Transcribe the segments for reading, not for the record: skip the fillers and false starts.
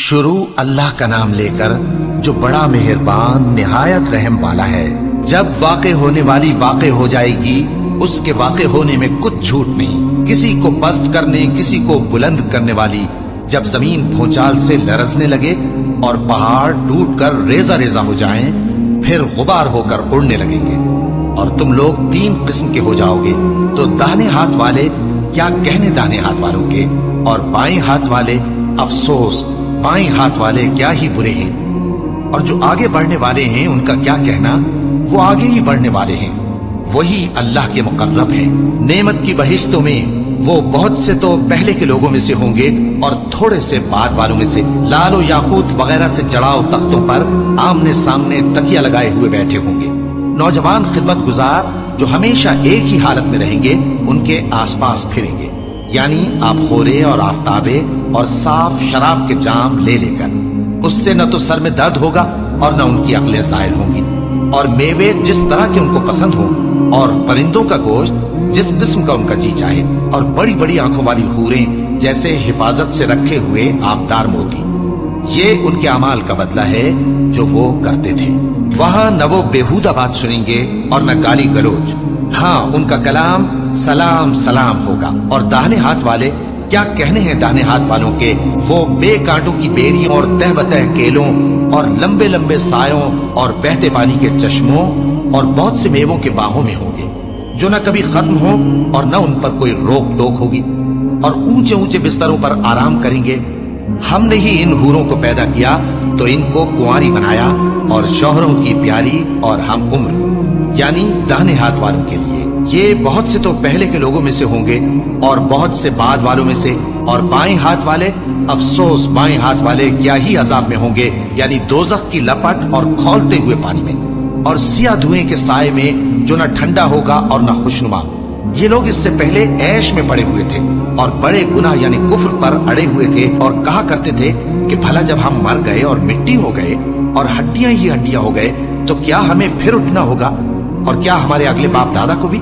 शुरू अल्लाह का नाम लेकर जो बड़ा मेहरबान निहायत रहम वाला है। जब वाक़े होने वाली वाक़े हो जाएगी, उसके वाक़े होने में कुछ झूठ नहीं। किसी को पस्त करने, किसी को बुलंद करने वाली जब जमीन भूचाल से लरजने लगे और पहाड़ टूटकर रेजा रेजा हो जाएं, फिर गुबार होकर उड़ने लगेंगे और तुम लोग तीन किस्म के हो जाओगे। तो दाहिने हाथ वाले क्या कहने दाहिने हाथ वालों के, और बाएं हाथ वाले अफसोस बाएं हाथ वाले क्या ही बुरे हैं। और जो आगे बढ़ने वाले हैं उनका क्या कहना, वो आगे ही बढ़ने वाले हैं, वही अल्लाह के मुकर्रब हैं। नेमत की बहिश्तों में वो बहुत से तो पहले के लोगों में से होंगे और थोड़े से बाद वालों में से। लालो याकूत वगैरह से जड़ाओ तख्तों पर आमने सामने तकिया लगाए हुए बैठे होंगे। नौजवान खिदमत गुजार जो हमेशा एक ही हालत में रहेंगे, उनके आसपास फिरेंगे, यानी आप खोरे और आफ्ताबे और साफ शराब के जाम ले लेकर। उससे न तो सर में दर्द होगा और न उनकी अक्लें ज़ाहिर होंगी। और मेवे जिस तरह के उनको पसंद हो, और परिंदों का गोश्त जिस किस्म का उनका जी चाहे, और बड़ी बड़ी आंखों वाली हूरें जैसे हिफाजत से रखे हुए आबदार मोती। ये उनके अमाल का बदला है जो वो करते थे। वहां न वो बेहुदा बात सुनेंगे और न गाली गलोच। हाँ, उनका कलाम सलाम सलाम होगा। और दाहिने हाथ वाले क्या कहने हैं दाहिने हाथ वालों के, वो बेकांटों की बेरियों और तह बतह केलों और लंबे लंबे सायों और बहते पानी के चश्मों और बहुत से मेवों के बाहों में होंगे, जो न कभी खत्म हो और न उन पर कोई रोक टोक होगी। और ऊंचे ऊंचे बिस्तरों पर आराम करेंगे। हमने ही इन हूरों को पैदा किया तो इनको कुंवारी बनाया, और शौहरों की प्यारी और हम उम्र, यानी दाहिने हाथ वालों के लिए। ये बहुत से तो पहले के लोगों में से होंगे और बहुत से बाद वालों में से। और बाएं हाथ वाले अफसोस बाएं हाथ वाले क्या ही अजाब में होंगे, यानी दोजख की लपट और खौलते हुए पानी में, और सिया धुएं के साए में जो न ठंडा होगा और न खुशनुमा। ये लोग इससे पहले ऐश में पड़े हुए थे और बड़े गुनाह यानी कुफ्र पर अड़े हुए थे, और कहा करते थे कि भला जब हम मर गए और मिट्टी हो गए और हड्डियां ही हड्डियां हो गए, तो क्या हमें फिर उठना होगा, और क्या हमारे अगले बाप दादा को भी?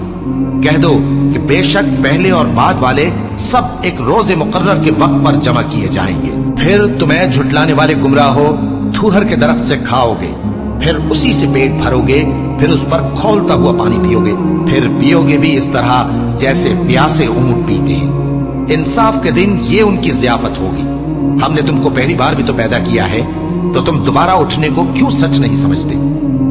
कह दो कि बेशक पहले और बाद वाले सब एक रोजे मुकर्रर के वक्त पर जमा किए जाएंगे। फिर तुम्हें झुटलाने वाले गुमराह हो थूहर के दरख्त से खाओगे, फिर उसी से पेट भरोगे, फिर उस पर खौलता हुआ पानी पियोगे, फिर पियोगे भी इस तरह जैसे प्यासे ऊंट पीते हैं। इंसाफ के दिन ये उनकी ज़ियाफत होगी। हमने तुमको पहली बार भी तो पैदा किया है, तो तुम दोबारा उठने को क्यों सच नहीं समझते?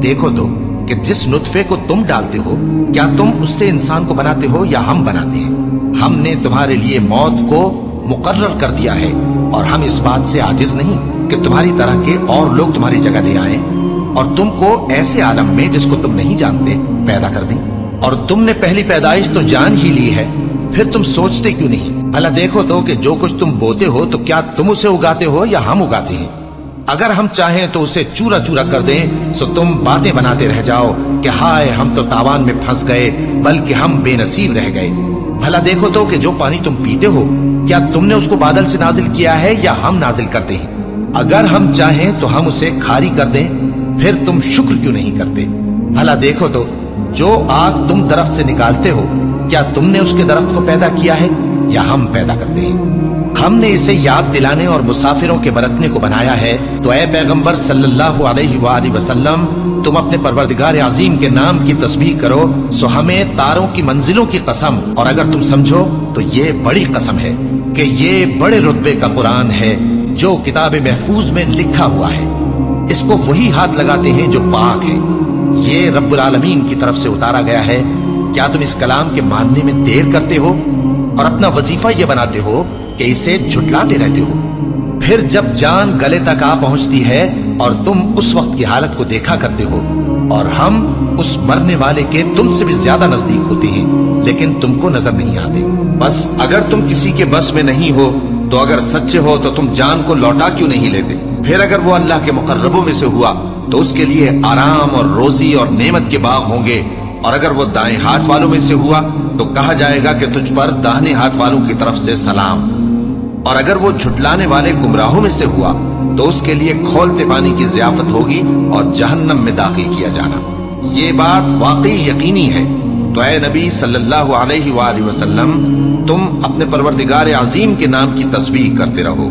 देखो तो कि जिस नुत्फे को तुम डालते हो, क्या तुम उससे इंसान को बनाते हो या हम बनाते हैं? हमने तुम्हारे लिए मौत को मुकर्रर कर दिया है, और हम इस बात से आजिज नहीं कि तुम्हारी तरह के और लोग तुम्हारी जगह ले आए और तुमको ऐसे आलम में जिसको तुम नहीं जानते पैदा कर दें। और तुमने पहली पैदाइश तो जान ही ली है, फिर तुम सोचते क्यों नहीं? भला देखो तो कि जो कुछ तुम बोते हो, तो क्या तुम उसे उगाते हो या हम उगाते हैं? अगर हम चाहें तो उसे चूरा चूरा कर दें, सो तुम बातें बनाते रह जाओ कि हाय हम तो तावान में फंस गए, बल्कि हम बेनसीब रह गए। भला देखो तो कि जो पानी तुम पीते हो, क्या तुमने उसको बादल से नाजिल किया है या हम नाजिल करते हैं? अगर हम चाहें तो हम उसे खारी कर दें, फिर तुम शुक्र क्यों नहीं करते? भला देखो तो जो आग तुम दरख्त से निकालते हो, क्या तुमने उसके दरख्त को पैदा किया है या हम पैदा करते हैं? हमने इसे याद दिलाने और मुसाफिरों के बरतने को बनाया है। तो ऐ पैगंबर सल्लल्लाहु अलैहि वसल्लम, तुम अपने परवरदिगार अजीम के नाम की तस्बीह करो, सो हमें तारों की मंजिलों की कसम, और अगर तुम समझो तो ये बड़ी कसम है कि ये बड़े रुतबे का कुरान है जो किताब महफूज में लिखा हुआ है। इसको वही हाथ लगाते हैं जो पाक है। ये रब्बुल आलमीन की तरफ से उतारा गया है। क्या तुम इस कलाम के मानने में देर करते हो और अपना वजीफा ये बनाते हो कि इसे झुटलाते रहते हो? फिर जब जान गले तक आ पहुंचती है और तुम उस वक्त की हालत को देखा करते हो, और हम उस मरने वाले के तुमसे भी ज्यादा नजदीक होते हैं, लेकिन तुमको नजर नहीं आते। बस अगर तुम किसी के बस में नहीं हो, तो अगर सच्चे हो तो तुम जान को लौटा क्यों नहीं लेते? फिर अगर वो अल्लाह के मुकर्रबों में से हुआ तो उसके लिए आराम और रोजी और नेमत के बाग होंगे, और अगर वो दाएं हाथ वालों में से हुआ तो कहा जाएगा कि तुझ पर दाहिने हाथ वालों की तरफ से सलाम। और अगर वो झुटलाने वाले गुमराहों में से हुआ तो उसके लिए खौलते पानी की ज़ियाफत होगी और जहन्नम में दाखिल किया जाना। ये बात वाकई यकीनी है। तो ऐ नबी सल्लल्लाहु अलैहि वसल्लम, तुम अपने परवरदिगार अजीम के नाम की तस्बीह करते रहो।